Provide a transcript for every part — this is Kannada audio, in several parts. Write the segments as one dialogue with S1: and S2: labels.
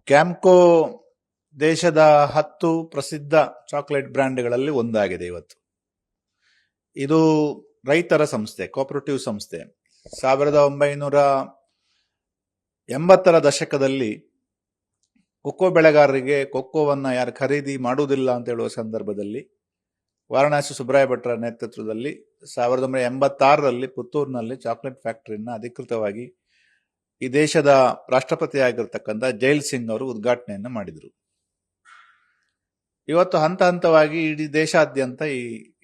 S1: ಕ್ಯಾಂಪ್ಕೋ ದೇಶದ 10 ಪ್ರಸಿದ್ಧ ಚಾಕ್ಲೇಟ್ ಬ್ರ್ಯಾಂಡ್ಗಳಲ್ಲಿ ಒಂದಾಗಿದೆ ಇವತ್ತು. ಇದು ರೈತರ ಸಂಸ್ಥೆ, ಕೋಆಪರೇಟಿವ್ ಸಂಸ್ಥೆ. 1980ರ ದಶಕದಲ್ಲಿ ಕೊಕ್ಕೋ ಬೆಳೆಗಾರರಿಗೆ ಕೊಕ್ಕೋವನ್ನ ಯಾರು ಖರೀದಿ ಮಾಡುವುದಿಲ್ಲ ಅಂತ ಹೇಳುವ ಸಂದರ್ಭದಲ್ಲಿ ವಾರಣಾಸಿ ಸುಬ್ರಾಯ ಭಟ್ರ ನೇತೃತ್ವದಲ್ಲಿ 1986ರಲ್ಲಿ ಪುತ್ತೂರಿನಲ್ಲಿ ಚಾಕ್ಲೇಟ್ ಫ್ಯಾಕ್ಟರಿಯನ್ನ ಅಧಿಕೃತವಾಗಿ ಈ ದೇಶದ ರಾಷ್ಟ್ರಪತಿ ಆಗಿರ್ತಕ್ಕಂಥ ಜೈಲ್ ಸಿಂಗ್ ಅವರು ಉದ್ಘಾಟನೆಯನ್ನು ಮಾಡಿದರು. ಇವತ್ತು ಹಂತ ಹಂತವಾಗಿ ಇಡೀ ದೇಶಾದ್ಯಂತ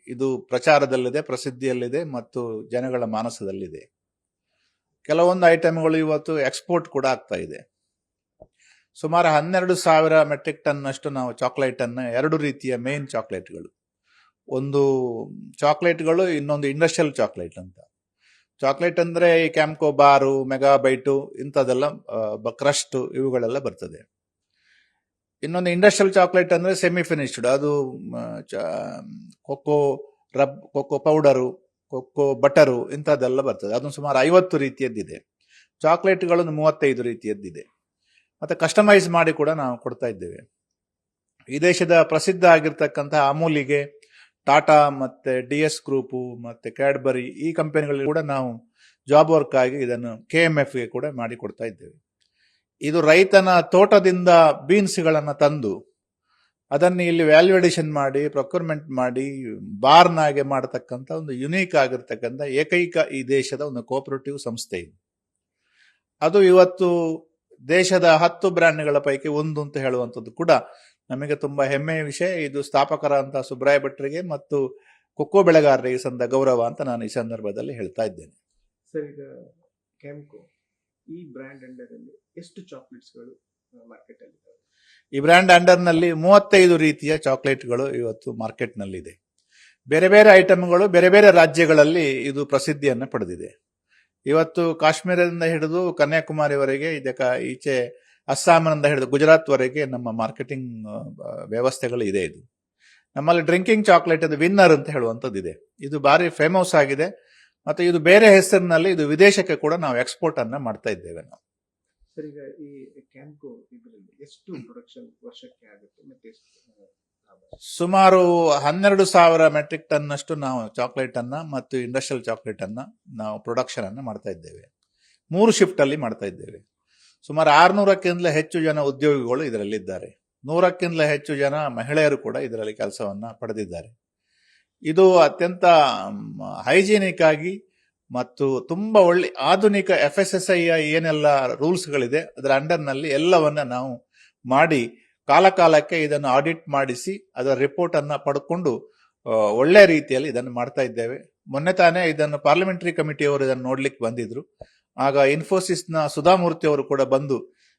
S1: ಇದು ಪ್ರಚಾರದಲ್ಲಿದೆ, ಪ್ರಸಿದ್ಧಿಯಲ್ಲಿದೆ ಮತ್ತು ಜನಗಳ ಮಾನಸದಲ್ಲಿದೆ. ಕೆಲವೊಂದು ಐಟಮ್ಗಳು ಇವತ್ತು ಎಕ್ಸ್ಪೋರ್ಟ್ ಕೂಡ ಆಗ್ತಾ ಇದೆ. ಸುಮಾರು 12,000 ಮೆಟ್ರಿಕ್ ಟನ್ ಅಷ್ಟು ನಾವು ಚಾಕ್ಲೇಟ್ ಅನ್ನ, 2 ರೀತಿಯ ಮೇನ್ ಚಾಕ್ಲೇಟ್ಗಳು, ಒಂದು ಚಾಕ್ಲೇಟ್ಗಳು, ಇನ್ನೊಂದು ಇಂಡಸ್ಟ್ರಿಯಲ್ ಚಾಕ್ಲೇಟ್ ಅಂತ. ಚಾಕ್ಲೇಟ್ ಅಂದ್ರೆ ಈ ಕ್ಯಾಂಪ್ಕೋ ಬಾರು, ಮೆಗಾ ಬೈಟು ಇಂಥದೆಲ್ಲ, ಕ್ರಸ್ಟ್ ಇವುಗಳೆಲ್ಲ ಬರ್ತದೆ. ಇನ್ನೊಂದು ಇಂಡಸ್ಟ್ರಿಯಲ್ ಚಾಕ್ಲೇಟ್ ಅಂದ್ರೆ ಸೆಮಿ ಫಿನಿಶ್ಡ್, ಅದು ಕೊಕ್ಕೋ ಕೊಕ್ಕೋ ಪೌಡರು, ಕೊಕ್ಕೋ ಬಟರು ಇಂಥದ್ದೆಲ್ಲ ಬರ್ತದೆ. ಅದನ್ನು ಸುಮಾರು 50 ರೀತಿಯದ್ದಿದೆ. ಚಾಕ್ಲೇಟ್ಗಳನ್ನು 35 ರೀತಿಯದ್ದಿದೆ. ಮತ್ತೆ ಕಸ್ಟಮೈಸ್ ಮಾಡಿ ಕೂಡ ನಾವು ಕೊಡ್ತಾ ಇದ್ದೇವೆ. ಈ ದೇಶದ ಪ್ರಸಿದ್ಧ ಆಗಿರ್ತಕ್ಕಂತಹ ಅಮೂಲಿಗೆ, ಟಾಟಾ ಮತ್ತೆ DS ಗ್ರೂಪು ಮತ್ತೆ ಕ್ಯಾಡ್ಬರಿ ಈ ಕಂಪನಿಗಳಿಗೆ ಕೂಡ ನಾವು ಜಾಬ್ ವರ್ಕ್ ಆಗಿ ಇದನ್ನು KMF ಗೆ ಕೂಡ ಮಾಡಿ ಕೊಡ್ತಾ ಇದ್ದೇವೆ. ಇದು ರೈತನ ತೋಟದಿಂದ ಬೀನ್ಸ್ಗಳನ್ನ ತಂದು ಅದನ್ನು ಇಲ್ಲಿ ವ್ಯಾಲ್ಯೂ ಅಡಿಷನ್ ಮಾಡಿ, ಪ್ರೊಕ್ಯೂರ್ಮೆಂಟ್ ಮಾಡಿ, ಬಾರ್ನಾಗೆ ಮಾಡತಕ್ಕಂಥ ಒಂದು ಯುನೀಕ್ ಆಗಿರ್ತಕ್ಕಂಥ ಏಕೈಕ ಈ ದೇಶದ ಒಂದು ಕೋಆಪರೇಟಿವ್ ಸಂಸ್ಥೆ ಇದು. ಅದು ಇವತ್ತು ದೇಶದ 10 ಬ್ರ್ಯಾಂಡ್ಗಳ ಪೈಕಿ ಒಂದು ಅಂತ ಹೇಳುವಂಥದ್ದು ಕೂಡ ನಮಗೆ ತುಂಬಾ ಹೆಮ್ಮೆಯ ವಿಷಯ. ಇದು ಸ್ಥಾಪಕರಂತ ಸುಬ್ರಾಯ ಭಟ್ರಿಗೆ ಮತ್ತು ಕೊಕ್ಕೋ ಬೆಳೆಗಾರರಿಗೆ ಸಂದ ಗೌರವ ಅಂತ ನಾನು ಈ ಸಂದರ್ಭದಲ್ಲಿ ಹೇಳ್ತಾ ಇದ್ದೇನೆ.
S2: ಸರ್, ಈಗ ಕ್ಯಾಂಪ್ಕೋ ಈ ಬ್ರ್ಯಾಂಡ್ ಅಂಡರ್ ಅಲ್ಲಿ ಎಷ್ಟು ಚಾಕ್ಲೇಟ್ಸ್ಗಳು ಮಾರ್ಕೆಟ್ ಅಲ್ಲಿ ಇದಾವೆ?
S1: ಈ ಬ್ರ್ಯಾಂಡ್ ಅಂಡರ್ ನಲ್ಲಿ 35 ರೀತಿಯ ಚಾಕ್ಲೇಟ್ಗಳು ಇವತ್ತು ಮಾರ್ಕೆಟ್ ನಲ್ಲಿದೆ. ಬೇರೆ ಬೇರೆ ಐಟಮ್ಗಳು ಬೇರೆ ಬೇರೆ ರಾಜ್ಯಗಳಲ್ಲಿ ಇದು ಪ್ರಸಿದ್ಧಿಯನ್ನು ಪಡೆದಿದೆ. ಇವತ್ತು ಕಾಶ್ಮೀರದಿಂದ ಹಿಡಿದು ಕನ್ಯಾಕುಮಾರಿವರೆಗೆ, ಇದಕ್ಕೆ ಈಚೆ ಅಸ್ಸಾಂನಿಂದ ಹಿಡಿದು ಗುಜರಾತ್ ವರೆಗೆ ನಮ್ಮ ಮಾರ್ಕೆಟಿಂಗ್ ವ್ಯವಸ್ಥೆಗಳು ಇದೆ. ಇದು ನಮ್ಮಲ್ಲಿ ಡ್ರಿಂಕಿಂಗ್ ಚಾಕ್ಲೇಟ್ ಅದು ವಿನ್ನರ್ ಅಂತ ಹೇಳುವಂಥದ್ದು ಇದೆ. ಇದು ಭಾರಿ ಫೇಮಸ್ ಆಗಿದೆ ಮತ್ತು ಇದು ಬೇರೆ ಹೆಸರಿನಲ್ಲಿ ಇದು ವಿದೇಶಕ್ಕೆ ಕೂಡ ನಾವು ಎಕ್ಸ್ಪೋರ್ಟ್ ಅನ್ನ ಮಾಡ್ತಾ ಇದ್ದೇವೆ ನಾವು.
S2: ಸರ್, ಈಗ ಈ ಕ್ಯಾಂಪ್ಕೋ ಇದರಲ್ಲಿ ಎಷ್ಟು ಪ್ರೊಡಕ್ಷನ್ ವರ್ಷಕ್ಕೆ ಆಗುತ್ತೆ ಮತ್ತೆ
S1: ಸುಮಾರು 12,000 ಮೆಟ್ರಿಕ್ ಟನ್ ಅಷ್ಟು ನಾವು ಚಾಕ್ಲೇಟ್ ಅನ್ನ ಮತ್ತು ಇಂಡಸ್ಟ್ರಿಯಲ್ ಚಾಕ್ಲೇಟ್ ಅನ್ನ ನಾವು ಪ್ರೊಡಕ್ಷನ್ ಅನ್ನ ಮಾಡ್ತಾ ಇದ್ದೇವೆ. 3 ಶಿಫ್ಟ್ ಅಲ್ಲಿ ಮಾಡ್ತಾ ಇದ್ದೇವೆ. ಸುಮಾರು 600ಕ್ಕಿಂತಲೂ ಹೆಚ್ಚು ಜನ ಉದ್ಯೋಗಿಗಳು ಇದರಲ್ಲಿದ್ದಾರೆ. 100ಕ್ಕಿಂತಲೂ ಹೆಚ್ಚು ಜನ ಮಹಿಳೆಯರು ಕೂಡ ಇದರಲ್ಲಿ ಕೆಲಸವನ್ನ ಪಡೆದಿದ್ದಾರೆ. ಇದು ಅತ್ಯಂತ ಹೈಜಿನಿಕ್ ಆಗಿ ಮತ್ತು ತುಂಬಾ ಒಳ್ಳೆ ಆಧುನಿಕ FSSAI ಏನೆಲ್ಲ ರೂಲ್ಸ್ಗಳಿದೆ ಅದರ ಅಂಡರ್ನಲ್ಲಿ ಎಲ್ಲವನ್ನ ನಾವು ಮಾಡಿ ಕಾಲಕ್ಕೆ ಇದನ್ನು ಆಡಿಟ್ ಮಾಡಿಸಿ ಅದರ ರಿಪೋರ್ಟ್ ಅನ್ನ ಪಡ್ಕೊಂಡು ಒಳ್ಳೆ ರೀತಿಯಲ್ಲಿ ಇದನ್ನು ಮಾಡ್ತಾ ಇದ್ದೇವೆ. ಮೊನ್ನೆ ತಾನೇ ಇದನ್ನು ಪಾರ್ಲಿಮೆಂಟರಿ ಕಮಿಟಿಯವರು ಇದನ್ನು ನೋಡ್ಲಿಕ್ಕೆ ಬಂದಿದ್ರು. ಆಗ ಇನ್ಫೋಸಿಸ್ನ ಸುಧಾಮೂರ್ತಿ ಅವರು ಕೂಡ ಬಂದು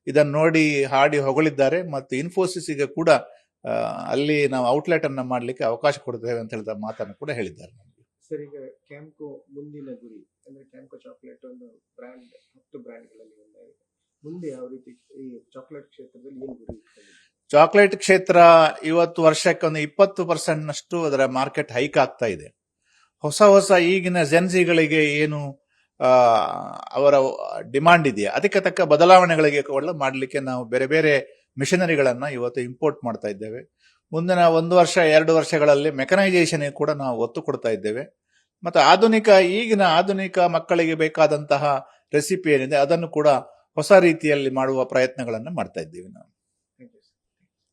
S1: ಇದನ್ನು ನೋಡಿ ಹಾಡಿ ಹೊಗಳಿದ್ದಾರೆ ಮತ್ತು ಇನ್ಫೋಸಿಸ್ಗೆ ಕೂಡ ಅಲ್ಲಿ ನಾವು ಔಟ್ಲೆಟ್ ಅನ್ನ ಮಾಡ್ಲಿಕ್ಕೆ ಅವಕಾಶ ಕೊಡ್ತೇವೆ ಅಂತ ಹೇಳಿದ ಮಾತನ್ನು ಕೂಡ ಹೇಳಿದ್ದಾರೆ.
S2: ಸರ್, ಈಗ ಕ್ಯಾಂಪ್ಕೋ ಮುಂದಿನ ಗುರಿ ಅಂದ್ರೆ ಕ್ಯಾಂಪ್ಕೋ ಚಾಕ್ಲೇಟ್ ಒಂದು ಬ್ರ್ಯಾಂಡ್ 10 ಬ್ರ್ಯಾಂಡ್ಗಳಲ್ಲಿ ಒಂದಾಗಿದೆ. ಮುಂದೆ ಯಾವ ರೀತಿ ಈ ಚಾಕ್ಲೇಟ್ ಕ್ಷೇತ್ರದಲ್ಲಿ ಏನು ಗುರಿ?
S1: ಚಾಕ್ಲೇಟ್ ಕ್ಷೇತ್ರ ಇವತ್ತು ವರ್ಷಕ್ಕೆ ಒಂದು 20% ನಷ್ಟು ಅದರ ಮಾರ್ಕೆಟ್ ಹೈಕ್ ಆಗ್ತಾ ಇದೆ. ಹೊಸ ಈಗಿನ ಜೆನ್ಸಿಗಳಿಗೆ ಏನು ಅವರ ಡಿಮಾಂಡ್ ಇದೆಯಾ ಅದಕ್ಕೆ ತಕ್ಕ ಬದಲಾವಣೆಗಳಿಗೆ ಮಾಡಲಿಕ್ಕೆ ನಾವು ಬೇರೆ ಬೇರೆ ಮಿಷನರಿಗಳನ್ನ ಇವತ್ತು ಇಂಪೋರ್ಟ್ ಮಾಡ್ತಾ ಇದ್ದೇವೆ. ಮುಂದಿನ 1 ವರ್ಷ 2 ವರ್ಷಗಳಲ್ಲಿ ಮೆಕನೈಸೇಷನ್ ಕೂಡ ನಾವು ಒತ್ತು ಕೊಡ್ತಾ ಇದ್ದೇವೆ. ಮತ್ತು ಈಗಿನ ಆಧುನಿಕ ಮಕ್ಕಳಿಗೆ ಬೇಕಾದಂತಹ ರೆಸಿಪಿ ಏನಿದೆ ಅದನ್ನು ಕೂಡ ಹೊಸ ರೀತಿಯಲ್ಲಿ ಮಾಡುವ ಪ್ರಯತ್ನಗಳನ್ನು ಮಾಡ್ತಾ ಇದ್ದೀವಿ ನಾವು.